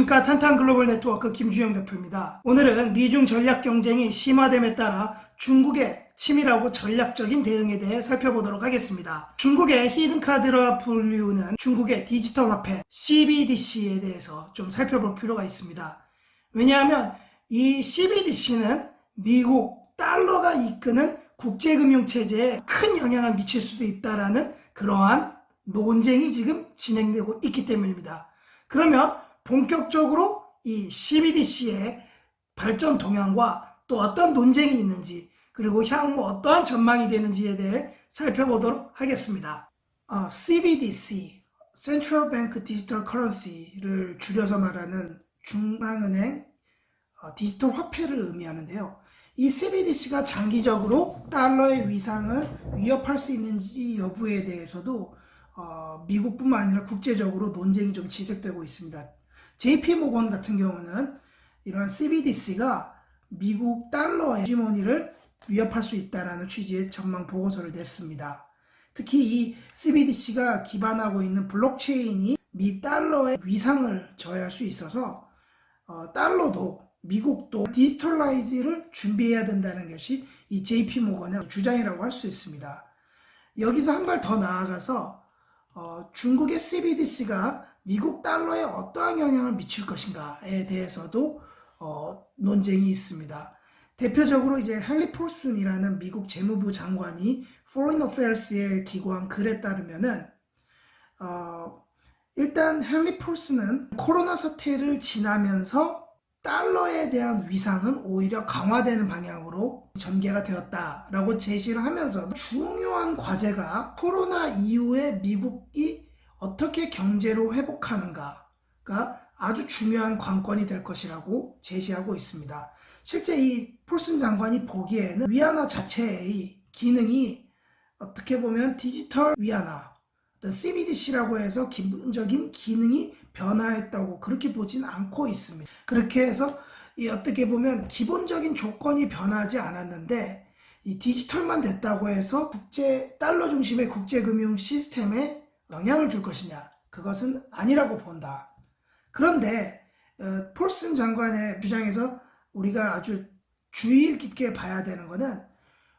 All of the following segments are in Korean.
안녕하십니까. 탄탄글로벌 네트워크 김주영 대표입니다. 오늘은 미중 전략 경쟁이 심화됨에 따라 중국의 치밀하고 전략적인 대응에 대해 살펴보도록 하겠습니다. 중국의 히든카드라 분류는 중국의 디지털 화폐 CBDC에 대해서 좀 살펴볼 필요가 있습니다. 왜냐하면 이 CBDC는 미국 달러가 이끄는 국제금융체제에 큰 영향을 미칠 수도 있다라는 그러한 논쟁이 지금 진행되고 있기 때문입니다. 그러면 본격적으로 이 CBDC의 발전 동향과 또 어떤 논쟁이 있는지, 그리고 향후 어떠한 전망이 되는지에 대해 살펴보도록 하겠습니다. CBDC, Central Bank Digital Currency를 줄여서 말하는 중앙은행 디지털 화폐를 의미하는데요. 이 CBDC가 장기적으로 달러의 위상을 위협할 수 있는지 여부에 대해서도 미국뿐만 아니라 국제적으로 논쟁이 좀 지색되고 있습니다. JP모건 같은 경우는 이러한 CBDC가 미국 달러의 헤지모니를 위협할 수 있다는 취지의 전망 보고서를 냈습니다. 특히 이 CBDC가 기반하고 있는 블록체인이 미 달러의 위상을 저해할 수 있어서 달러도 미국도 디지털라이즈를 준비해야 된다는 것이 이 JP모건의 주장이라고 할 수 있습니다. 여기서 한 발 더 나아가서 중국의 CBDC가 미국 달러에 어떠한 영향을 미칠 것인가에 대해서도 논쟁이 있습니다. 대표적으로 이제 헨리 폴슨이라는 미국 재무부 장관이 Foreign Affairs에 기고한 글에 따르면은 일단 헨리 폴슨은 코로나 사태를 지나면서 달러에 대한 위상은 오히려 강화되는 방향으로 전개가 되었다라고 제시를 하면서 중요한 과제가 코로나 이후에 미국이 어떻게 경제로 회복하는가가 아주 중요한 관건이 될 것이라고 제시하고 있습니다. 실제 이 폴슨 장관이 보기에는 위안화 자체의 기능이 어떻게 보면 디지털 위안화, 어떤 CBDC라고 해서 기본적인 기능이 변화했다고 그렇게 보진 않고 있습니다. 그렇게 해서 어떻게 보면 기본적인 조건이 변하지 않았는데 이 디지털만 됐다고 해서 달러 중심의 국제금융 시스템에 영향을 줄 것이냐, 그것은 아니라고 본다. 그런데 폴슨 장관의 주장에서 우리가 아주 주의 깊게 봐야 되는 것은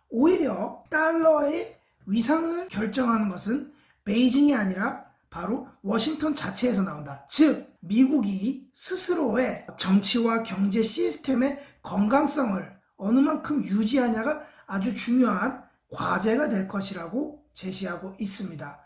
오히려 달러의 위상을 결정하는 것은 베이징이 아니라 바로 워싱턴 자체에서 나온다. 즉 미국이 스스로의 정치와 경제 시스템의 건강성을 어느 만큼 유지하냐가 아주 중요한 과제가 될 것이라고 제시하고 있습니다.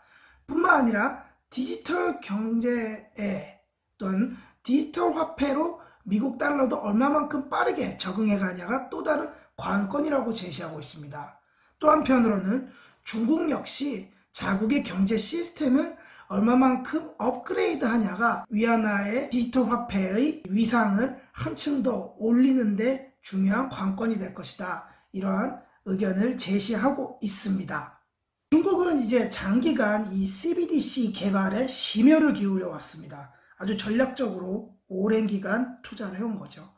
뿐만 아니라 디지털 경제에 또는 디지털 화폐로 미국 달러도 얼마만큼 빠르게 적응해 가냐가 또 다른 관건이라고 제시하고 있습니다. 또 한편으로는 중국 역시 자국의 경제 시스템을 얼마만큼 업그레이드 하냐가 위안화의 디지털 화폐의 위상을 한층 더 올리는 데 중요한 관건이 될 것이다. 이러한 의견을 제시하고 있습니다. 중국은 이제 장기간 이 CBDC 개발에 심혈을 기울여 왔습니다. 아주 전략적으로 오랜 기간 투자를 해온 거죠.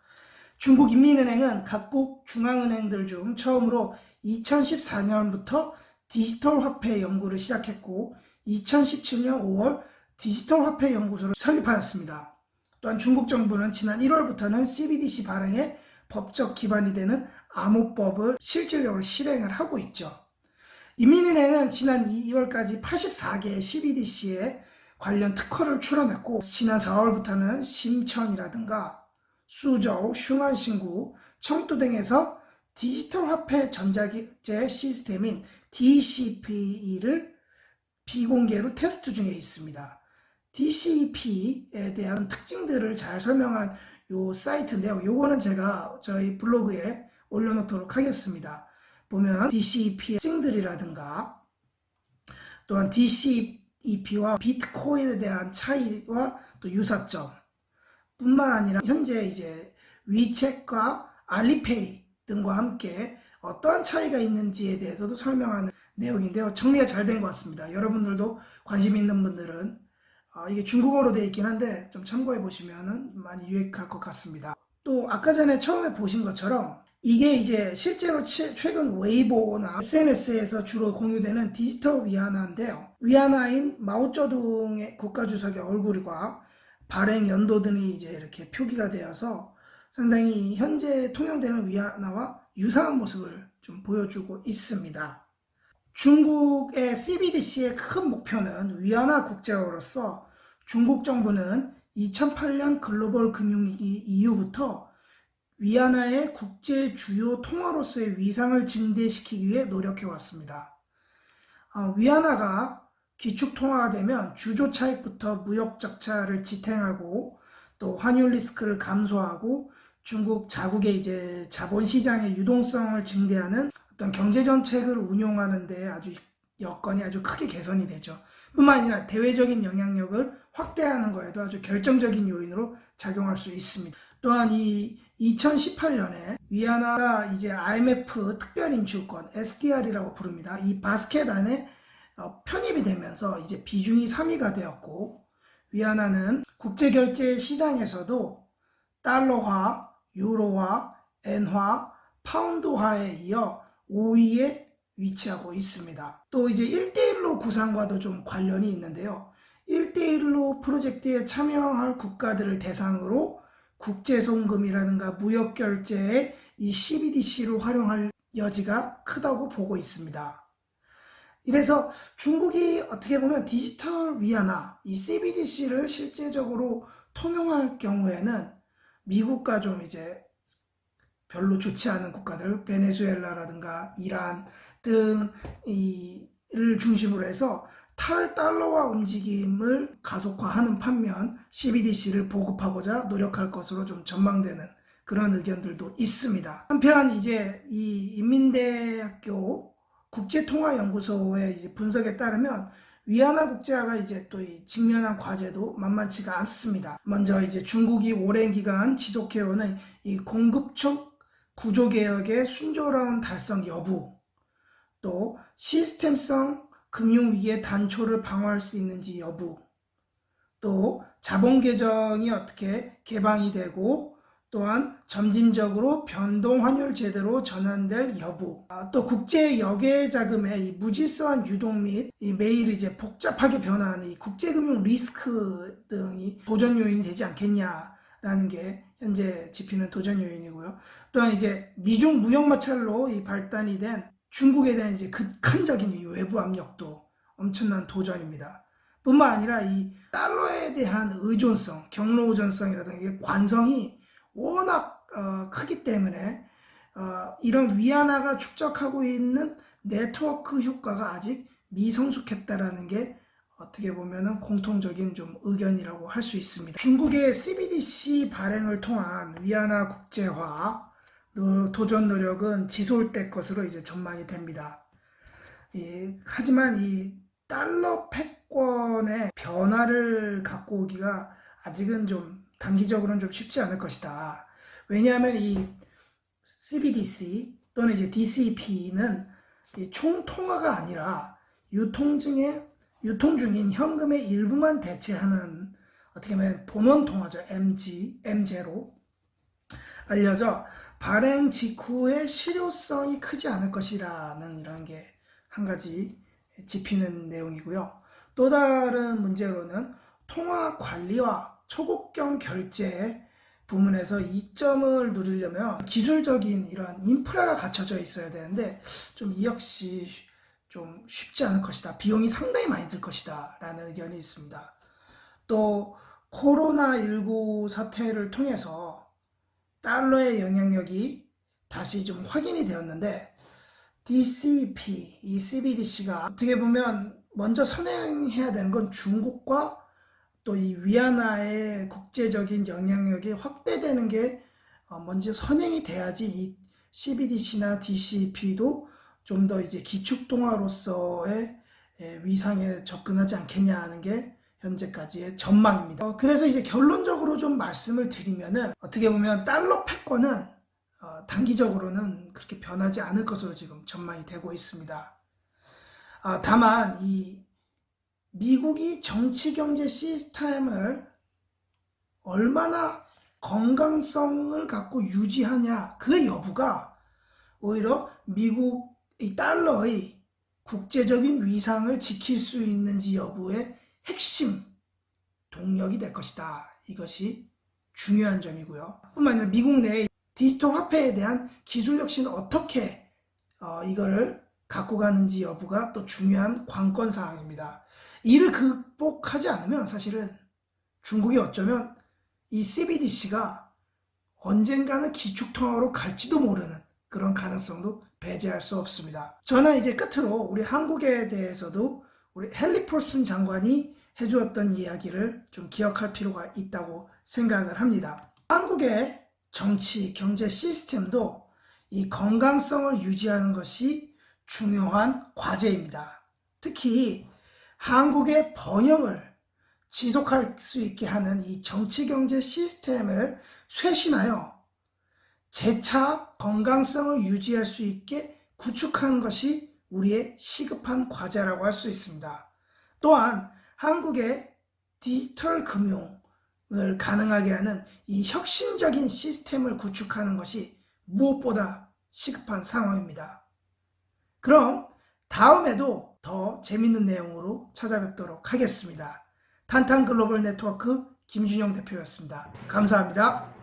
중국인민은행은 각국 중앙은행들 중 처음으로 2014년부터 디지털 화폐 연구를 시작했고 2017년 5월 디지털 화폐 연구소를 설립하였습니다. 또한 중국 정부는 지난 1월부터는 CBDC 발행에 법적 기반이 되는 암호법을 실질적으로 실행을 하고 있죠. 인민은행은 지난 2월까지 84개의 CBDC에 관련 특허를 출원했고 지난 4월부터는 심천이라든가 수저우, 슝안신구, 청도 등에서 디지털 화폐 전자기재 시스템인 DCP를 비공개로 테스트 중에 있습니다. DCP에 대한 특징들을 잘 설명한 요 사이트인데요. 요거는 제가 저희 블로그에 올려놓도록 하겠습니다. 보면 DCP의 특징들이라든가 또한 DCEP와 비트코인에 대한 차이와 또 유사점 뿐만 아니라 현재 이제 위챗과 알리페이 등과 함께 어떠한 차이가 있는지에 대해서도 설명하는 내용인데요. 정리가 잘 된 것 같습니다. 여러분들도 관심 있는 분들은 이게 중국어로 되어 있긴 한데 좀 참고해 보시면 많이 유익할 것 같습니다. 또 아까 전에 처음에 보신 것처럼 이게 이제 실제로 최근 웨이보나 SNS에서 주로 공유되는 디지털 위안화인데요. 위안화인 마오쩌둥의 국가주석의 얼굴과 발행 연도 등이 이제 이렇게 표기가 되어서 상당히 현재 통용되는 위안화와 유사한 모습을 좀 보여주고 있습니다. 중국의 CBDC의 큰 목표는 위안화 국제화로서 중국 정부는 2008년 글로벌 금융위기 이후부터 위안화의 국제 주요 통화로서의 위상을 증대시키기 위해 노력해왔습니다. 위안화가 기축통화가 되면 주조 차익부터 무역 적자를 지탱하고 또 환율 리스크를 감소하고 중국 자국의 이제 자본시장의 유동성을 증대하는 어떤 경제정책을 운용하는 데 아주 여건이 아주 크게 개선이 되죠. 뿐만 아니라 대외적인 영향력을 확대하는 거에도 아주 결정적인 요인으로 작용할 수 있습니다. 또한 이 2018년에 위안화가 이제 IMF 특별인출권 SDR이라고 부릅니다. 이 바스켓 안에 편입이 되면서 이제 비중이 3위가 되었고, 위안화는 국제결제 시장에서도 달러화, 유로화, 엔화, 파운드화에 이어 5위에 위치하고 있습니다. 또 이제 1대1로 구상과도 좀 관련이 있는데요. 1대1로 프로젝트에 참여할 국가들을 대상으로 국제송금이라든가 무역결제에 이 CBDC를 활용할 여지가 크다고 보고 있습니다. 이래서 중국이 어떻게 보면 디지털 위안화, 이 CBDC를 실제적으로 통용할 경우에는 미국과 좀 이제 별로 좋지 않은 국가들, 베네수엘라라든가 이란 등을 중심으로 해서 탈달러화 움직임을 가속화하는 반면 CBDC를 보급하고자 노력할 것으로 좀 전망되는 그런 의견들도 있습니다. 한편 이제 이 인민대학교 국제통화연구소의 이제 분석에 따르면 위안화 국제화가 이제 또 직면한 과제도 만만치가 않습니다. 먼저 이제 중국이 오랜 기간 지속해오는 이 공급촉 구조개혁의 순조로운 달성 여부, 또 시스템성 금융위기의 단초를 방어할 수 있는지 여부, 또 자본개정이 어떻게 개방이 되고 또한 점진적으로 변동환율 제도로 전환될 여부, 또 국제 여계자금의 이 무질서한 유동 및 이 매일 이제 복잡하게 변화하는 이 국제금융 리스크 등이 도전 요인이 되지 않겠냐라는 게 현재 짚히는 도전 요인이고요. 또한 이제 미중 무역 마찰로 이 발단이 된 중국에 대한 이제 극한적인 이 외부 압력도 엄청난 도전입니다. 뿐만 아니라 이 달러에 대한 의존성, 경로 의존성이라든가 관성이 워낙 크기 때문에 이런 위안화가 축적하고 있는 네트워크 효과가 아직 미성숙했다라는 게 어떻게 보면은 공통적인 좀 의견이라고 할 수 있습니다. 중국의 CBDC 발행을 통한 위안화 국제화 도전 노력은 지속될 것으로 이제 전망이 됩니다. 하지만 이 달러 패권의 변화를 갖고 오기가 아직은 좀 단기적으로는 좀 쉽지 않을 것이다. 왜냐하면 이 CBDC 또는 이제 DCP는 총통화가 아니라 유통 중인 현금의 일부만 대체하는 어떻게 보면 본원통화죠. M제로 알려져 발행 직후의 실효성이 크지 않을 것이라는 이런 게 한 가지 짚히는 내용이고요. 또 다른 문제로는 통화 관리와 초급경 결제 부문에서 이점을 누리려면 기술적인 이런 인프라가 갖춰져 있어야 되는데 좀 이 역시 좀 쉽지 않을 것이다. 비용이 상당히 많이 들 것이다 라는 의견이 있습니다. 또 코로나19 사태를 통해서 달러의 영향력이 다시 좀 확인이 되었는데 DCP, 이 CBDC가 어떻게 보면 먼저 선행해야 되는 건 중국과 또 이 위안화의 국제적인 영향력이 확대되는 게 먼저 선행이 돼야지 이 CBDC나 DCP도 좀 더 이제 기축통화로서의 위상에 접근하지 않겠냐 하는 게 현재까지의 전망입니다. 그래서 이제 결론적으로 좀 말씀을 드리면은 어떻게 보면 달러 패권은 단기적으로는 그렇게 변하지 않을 것으로 지금 전망이 되고 있습니다. 다만 이 미국이 정치-경제 시스템을 얼마나 건강성을 갖고 유지하냐 그 여부가 오히려 미국의 달러의 국제적인 위상을 지킬 수 있는지 여부의 핵심 동력이 될 것이다. 이것이 중요한 점이고요. 뿐만 아니라 미국 내 디지털 화폐에 대한 기술 혁신은 어떻게 이거를 갖고 가는지 여부가 또 중요한 관건 사항입니다. 이를 극복하지 않으면 사실은 중국이 어쩌면 이 CBDC가 언젠가는 기축통화로 갈지도 모르는 그런 가능성도 배제할 수 없습니다. 저는 이제 끝으로 우리 한국에 대해서도 우리 헨리 폴슨 장관이 해주었던 이야기를 좀 기억할 필요가 있다고 생각을 합니다. 한국의 정치, 경제 시스템도 이 건강성을 유지하는 것이 중요한 과제입니다. 특히 한국의 번영을 지속할 수 있게 하는 이 정치, 경제 시스템을 쇄신하여 재차 건강성을 유지할 수 있게 구축하는 것이 우리의 시급한 과제라고 할 수 있습니다. 또한 한국의 디지털 금융을 가능하게 하는 이 혁신적인 시스템을 구축하는 것이 무엇보다 시급한 상황입니다. 그럼 다음에도 더 재밌는 내용으로 찾아뵙도록 하겠습니다. 탄탄글로벌 네트워크 김준영 대표였습니다. 감사합니다.